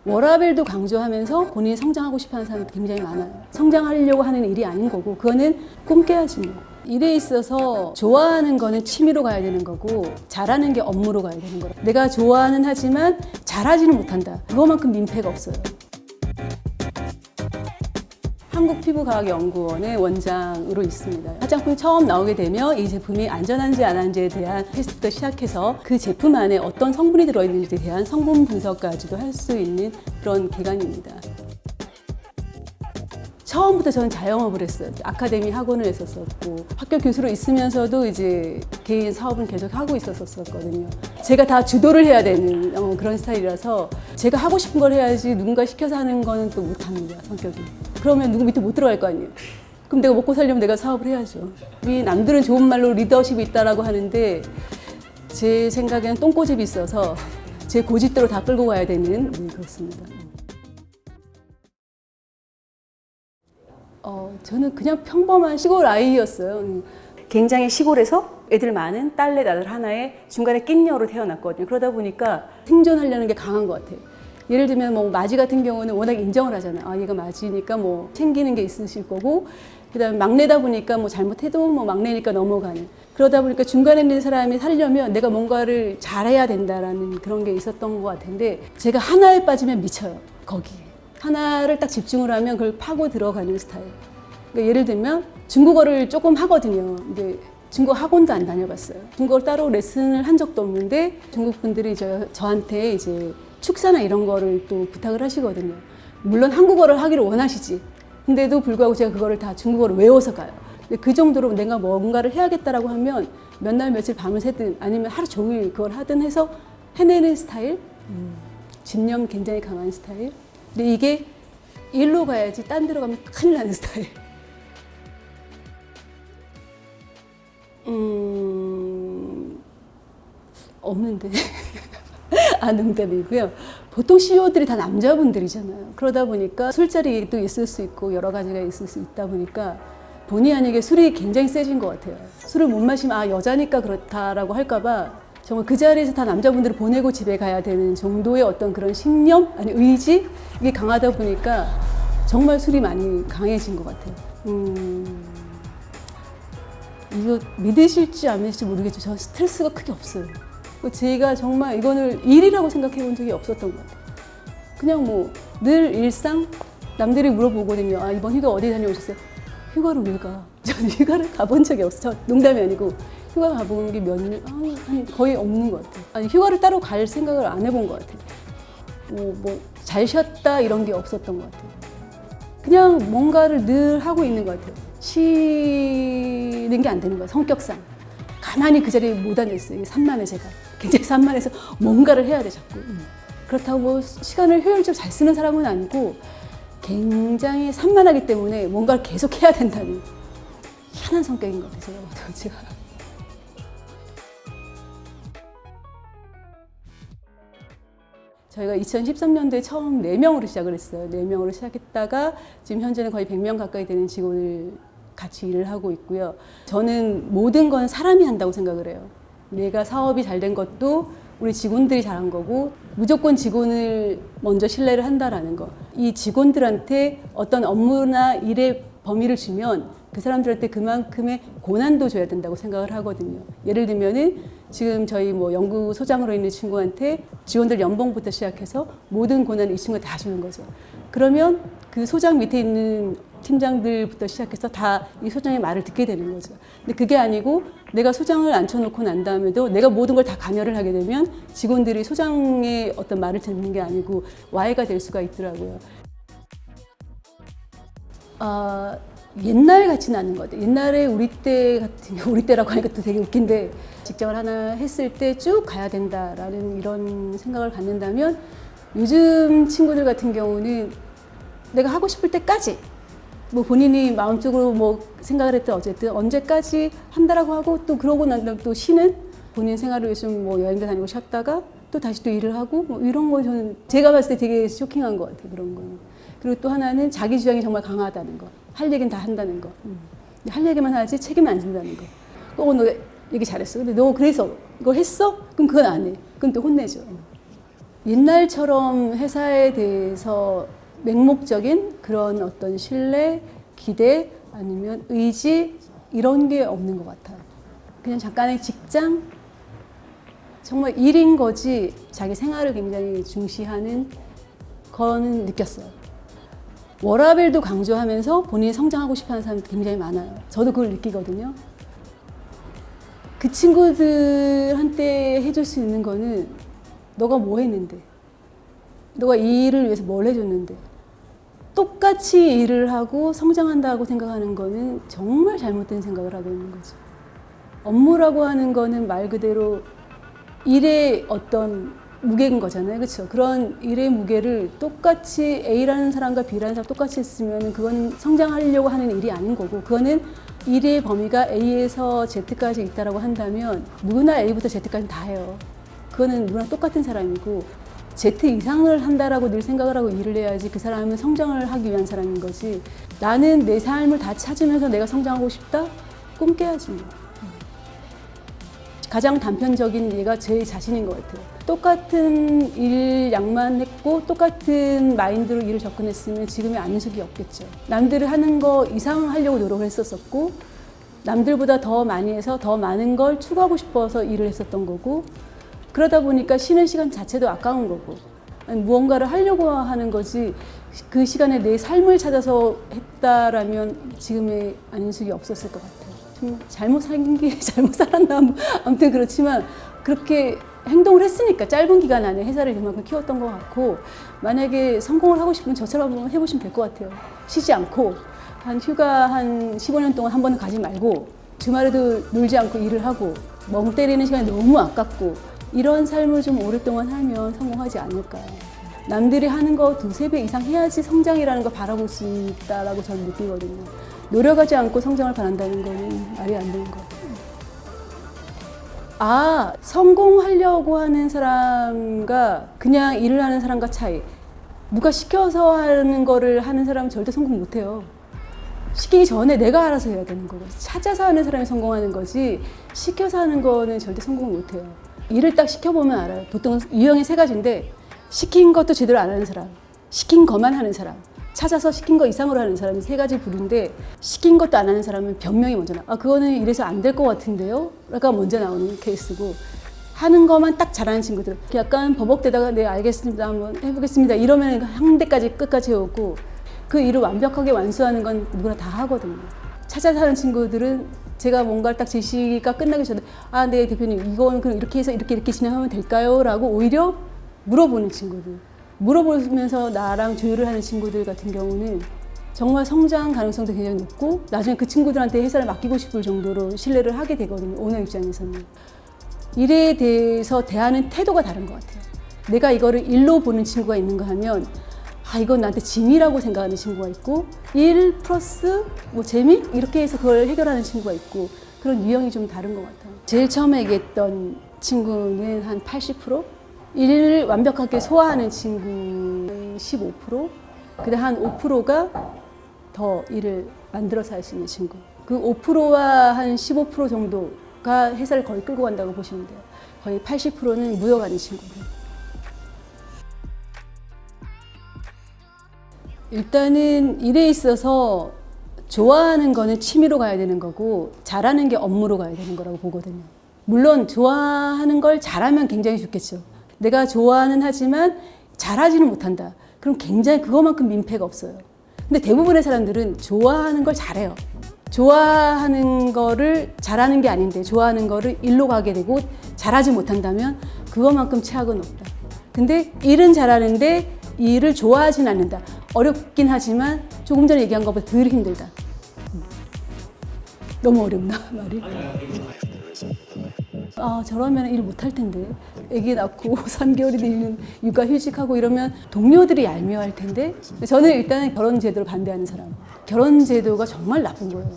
워라밸도 강조하면서 본인이 성장하고 싶어하는 사람이 굉장히 많아요. 성장하려고 하는 일이 아닌 거고 그거는 꿈 깨야지 뭐. 일에 있어서 좋아하는 거는 취미로 가야 되는 거고 잘하는 게 업무로 가야 되는 거라. 내가 좋아하는 하지만 잘하지는 못한다. 그거만큼 민폐가 없어요. 한국피부과학연구원의 원장으로 있습니다. 화장품이 처음 나오게 되면 이 제품이 안전한지 안 한지에 대한 테스트부터 시작해서 그 제품 안에 어떤 성분이 들어있는지에 대한 성분 분석까지도 할 수 있는 그런 기관입니다. 처음부터 저는 자영업을 했어요. 아카데미 학원을 했었었고 학교 교수로 있으면서도 이제 개인 사업은 계속 하고 있었었거든요. 제가 다 주도를 해야 되는 그런 스타일이라서 제가 하고 싶은 걸 해야지 누군가 시켜서 하는 거는 또 못합니다, 성격이. 그러면 누구 밑에 못 들어갈 거 아니에요. 그럼 내가 먹고 살려면 내가 사업을 해야죠. 우리 남들은 좋은 말로 리더십이 있다라고 하는데 제 생각에는 똥꼬집이 있어서 제 고집대로 다 끌고 가야 되는 그렇습니다. 저는 그냥 평범한 시골 아이였어요. 굉장히 시골에서 애들 많은 딸넷 아들 하나에 중간에 낀녀로 태어났거든요. 그러다 보니까 생존하려는 게 강한 것 같아요. 예를 들면 뭐 마지 같은 경우는 워낙 인정을 하잖아요. 아, 얘가 마지니까 뭐 챙기는 게 있으실 거고, 그다음에 막내다 보니까 뭐 잘못해도 뭐 막내니까 넘어가는. 그러다 보니까 중간에 있는 사람이 살려면 내가 뭔가를 잘해야 된다라는 그런 게 있었던 것 같은데 제가 하나에 빠지면 미쳐요. 거기에. 하나를 딱 집중을 하면 그걸 파고 들어가는 스타일. 그러니까 예를 들면 중국어를 조금 하거든요. 근데 중국어 학원도 안 다녀봤어요. 중국어를 따로 레슨을 한 적도 없는데 중국 분들이 저한테 이제 축사나 이런 거를 또 부탁을 하시거든요. 물론 한국어를 하기를 원하시지. 근데도 불구하고 제가 그거를 다 중국어를 외워서 가요. 근데 그 정도로 내가 뭔가를 해야겠다라고 하면 몇 날 며칠 밤을 새든 아니면 하루 종일 그걸 하든 해서 해내는 스타일. 집념 굉장히 강한 스타일. 근데 이게 일로 가야지 딴 데로 가면 큰일 나는 스타일. 없는데. 아, 농담이고요. 보통 CEO들이 다 남자분들이잖아요. 그러다 보니까 술자리도 있을 수 있고 여러 가지가 있을 수 있다 보니까 본의 아니게 술이 굉장히 세진 것 같아요. 술을 못 마시면 아, 여자니까 그렇다라고 할까봐 정말 그 자리에서 다 남자분들을 보내고 집에 가야 되는 정도의 어떤 그런 신념, 아니 의지 이게 강하다 보니까 정말 술이 많이 강해진 것 같아요. 이거 믿으실지 안 믿으실지 모르겠지만 저는 스트레스가 크게 없어요. 제가 정말 이거를 일이라고 생각해 본 적이 없었던 것 같아요. 그냥 뭐 늘 일상 남들이 물어보거든요. 아, 이번 휴가 어디 다녀오셨어요? 휴가를 왜 가? 저는 휴가를 가본 적이 없어요. 농담이 아니고 휴가 가본 게 몇 년, 거의 없는 것 같아요. 아니 휴가를 따로 갈 생각을 안 해본 것 같아요. 뭐 잘 쉬었다 이런 게 없었던 것 같아요. 그냥 뭔가를 늘 하고 있는 것 같아요. 쉬는 게 안 되는 거예요. 성격상. 가만히 그 자리에 못 앉았어요. 산만해 제가. 굉장히 산만해서 뭔가를 해야 돼 자꾸. 그렇다고 뭐 시간을 효율적으로 잘 쓰는 사람은 아니고 굉장히 산만하기 때문에 뭔가를 계속 해야 된다는 희한한 성격인 것 같아요. 제가. 저희가 2013년도에 처음 4명으로 시작을 했어요. 4명으로 시작했다가 지금 현재는 거의 100명 가까이 되는 직원을 같이 일을 하고 있고요. 저는 모든 건 사람이 한다고 생각을 해요. 내가 사업이 잘 된 것도 우리 직원들이 잘한 거고 무조건 직원을 먼저 신뢰를 한다라는 거. 이 직원들한테 어떤 업무나 일의 범위를 주면 그 사람들한테 그만큼의 고난도 줘야 된다고 생각을 하거든요. 예를 들면은 지금 저희 뭐 연구소장으로 있는 친구한테 직원들 연봉부터 시작해서 모든 고난을 이 친구가 다 주는 거죠. 그러면 그 소장 밑에 있는 팀장들부터 시작해서 다 이 소장의 말을 듣게 되는 거죠. 근데 그게 아니고 내가 소장을 앉혀놓고 난 다음에도 내가 모든 걸 다 관여를 하게 되면 직원들이 소장의 어떤 말을 듣는 게 아니고 와해가 될 수가 있더라고요. 옛날 같지는 않은 것 같아요. 옛날에 우리 때 같은 경우, 우리 때라고 하니까 또 되게 웃긴데 직장을 하나 했을 때 쭉 가야 된다라는 이런 생각을 갖는다면 요즘 친구들 같은 경우는 내가 하고 싶을 때까지 뭐 본인이 마음적으로 뭐 생각을 했든 어쨌든 언제까지 한다라고 하고 또 그러고 난 다음에 또 쉬는 본인 생활을 위해서 뭐 여행도 다니고 쉬었다가 또 다시 또 일을 하고 뭐 이런 거 저는 제가 봤을 때 되게 쇼킹한 것 같아요. 그런 거는. 그리고 또 하나는 자기 주장이 정말 강하다는 거. 할 얘기는 다 한다는 거. 할 얘기만 하지 책임은 안 진다는 거. 너 얘기 잘했어. 근데 너 그래서 이걸 했어? 그럼 그건 안 해. 그럼 또 혼내죠. 옛날처럼 회사에 대해서 맹목적인 그런 어떤 신뢰, 기대 아니면 의지 이런 게 없는 것 같아요. 그냥 잠깐의 직장, 정말 일인 거지 자기 생활을 굉장히 중시하는 거는 느꼈어요. 워라밸도 강조하면서 본인이 성장하고 싶어하는 사람이 굉장히 많아요. 저도 그걸 느끼거든요. 그 친구들한테 해줄 수 있는 거는 너가 뭐 했는데, 너가 이 일을 위해서 뭘 해줬는데, 똑같이 일을 하고 성장한다고 생각하는 거는 정말 잘못된 생각을 하고 있는 거죠. 업무라고 하는 거는 말 그대로 일의 어떤 무게인 거잖아요. 그렇죠? 그런 일의 무게를 똑같이 A라는 사람과 B라는 사람 똑같이 했으면 그건 성장하려고 하는 일이 아닌 거고, 그거는 일의 범위가 A에서 Z까지 있다라고 한다면 누구나 A부터 Z까지 다 해요. 그거는 누구나 똑같은 사람이고, Z 이상을 한다라고 늘 생각을 하고 일을 해야지 그 사람은 성장을 하기 위한 사람인 거지. 나는 내 삶을 다 찾으면서 내가 성장하고 싶다? 꿈 깨야지. 가장 단편적인 예가 제 자신인 것 같아요. 똑같은 일 양만 했고 똑같은 마인드로 일을 접근했으면 지금의 안윤숙이 없겠죠. 남들이 하는 거 이상 하려고 노력을 했었고, 남들보다 더 많이 해서 더 많은 걸 추구하고 싶어서 일을 했었던 거고, 그러다 보니까 쉬는 시간 자체도 아까운 거고, 무언가를 하려고 하는 거지 그 시간에 내 삶을 찾아서 했다라면 지금의 안윤숙이 없었을 것 같아요. 좀 잘못 살긴 게 잘못 살았나 뭐 아무튼 그렇지만 그렇게 행동을 했으니까 짧은 기간 안에 회사를 그만큼 키웠던 것 같고, 만약에 성공을 하고 싶으면 저처럼 한번 해보시면 될 것 같아요. 쉬지 않고 한 휴가 한 15년 동안 한 번은 가지 말고 주말에도 놀지 않고 일을 하고 멍 때리는 시간이 너무 아깝고 이런 삶을 좀 오랫동안 하면 성공하지 않을까요? 남들이 하는 거 2~3배 이상 해야지 성장이라는 걸 바라볼 수 있다라고 저는 느끼거든요. 노력하지 않고 성장을 바란다는 거는 말이 안 되는 것 같아요. 성공하려고 하는 사람과 그냥 일을 하는 사람과 차이. 누가 시켜서 하는 거를 하는 사람은 절대 성공 못 해요. 시키기 전에 내가 알아서 해야 되는 거고, 찾아서 하는 사람이 성공하는 거지 시켜서 하는 거는 절대 성공 못 해요. 일을 딱 시켜보면 알아요. 보통 유형이 3가지인데, 시킨 것도 제대로 안 하는 사람, 시킨 것만 하는 사람, 찾아서 시킨 거 이상으로 하는 사람이 3가지 부류인데, 시킨 것도 안 하는 사람은 변명이 먼저 나와. 그거는 이래서 안 될 것 같은데요? 라가 먼저 나오는 케이스고, 하는 것만 딱 잘하는 친구들, 약간 버벅대다가 네 알겠습니다, 한번 해보겠습니다 이러면 한 대까지 끝까지 해오고, 그 일을 완벽하게 완수하는 건 누구나 다 하거든요. 찾아서 하는 친구들은 제가 뭔가를 딱 제시가 끝나기 전에 네 대표님 이건 그럼 이렇게 해서 이렇게 진행하면 될까요? 라고 오히려 물어보는 친구들, 물어보면서 나랑 조율을 하는 친구들 같은 경우는 정말 성장 가능성도 굉장히 높고, 나중에 그 친구들한테 회사를 맡기고 싶을 정도로 신뢰를 하게 되거든요. 오너 입장에서는. 일에 대해서 대하는 태도가 다른 것 같아요. 내가 이거를 일로 보는 친구가 있는가 하면 이건 나한테 짐이라고 생각하는 친구가 있고, 일 플러스 뭐 재미? 이렇게 해서 그걸 해결하는 친구가 있고, 그런 유형이 좀 다른 것 같아요. 제일 처음에 얘기했던 친구는 한 80%? 일을 완벽하게 소화하는 친구는 15%? 그다음 한 5%가 더 일을 만들어서 할 수 있는 친구. 그 5%와 한 15% 정도가 회사를 거의 끌고 간다고 보시면 돼요. 거의 80%는 묻어가는 친구들. 일단은 일에 있어서 좋아하는 거는 취미로 가야 되는 거고, 잘하는 게 업무로 가야 되는 거라고 보거든요. 물론 좋아하는 걸 잘하면 굉장히 좋겠죠. 내가 좋아는 하지만 잘하지는 못한다. 그럼 굉장히 그거만큼 민폐가 없어요. 근데 대부분의 사람들은 좋아하는 걸 잘해요. 좋아하는 거를 잘하는 게 아닌데 좋아하는 거를 일로 가게 되고 잘하지 못한다면 그거만큼 최악은 없다. 근데 일은 잘하는데 이 일을 좋아하진 않는다. 어렵긴 하지만 조금 전에 얘기한 것보다 덜 힘들다. 너무 어렵나 말이? 저러면 일 못할 텐데. 아기 낳고 3개월이 되면 육아휴직하고 이러면 동료들이 얄미워할 텐데. 저는 일단 결혼 제도를 반대하는 사람. 결혼 제도가 정말 나쁜 거예요.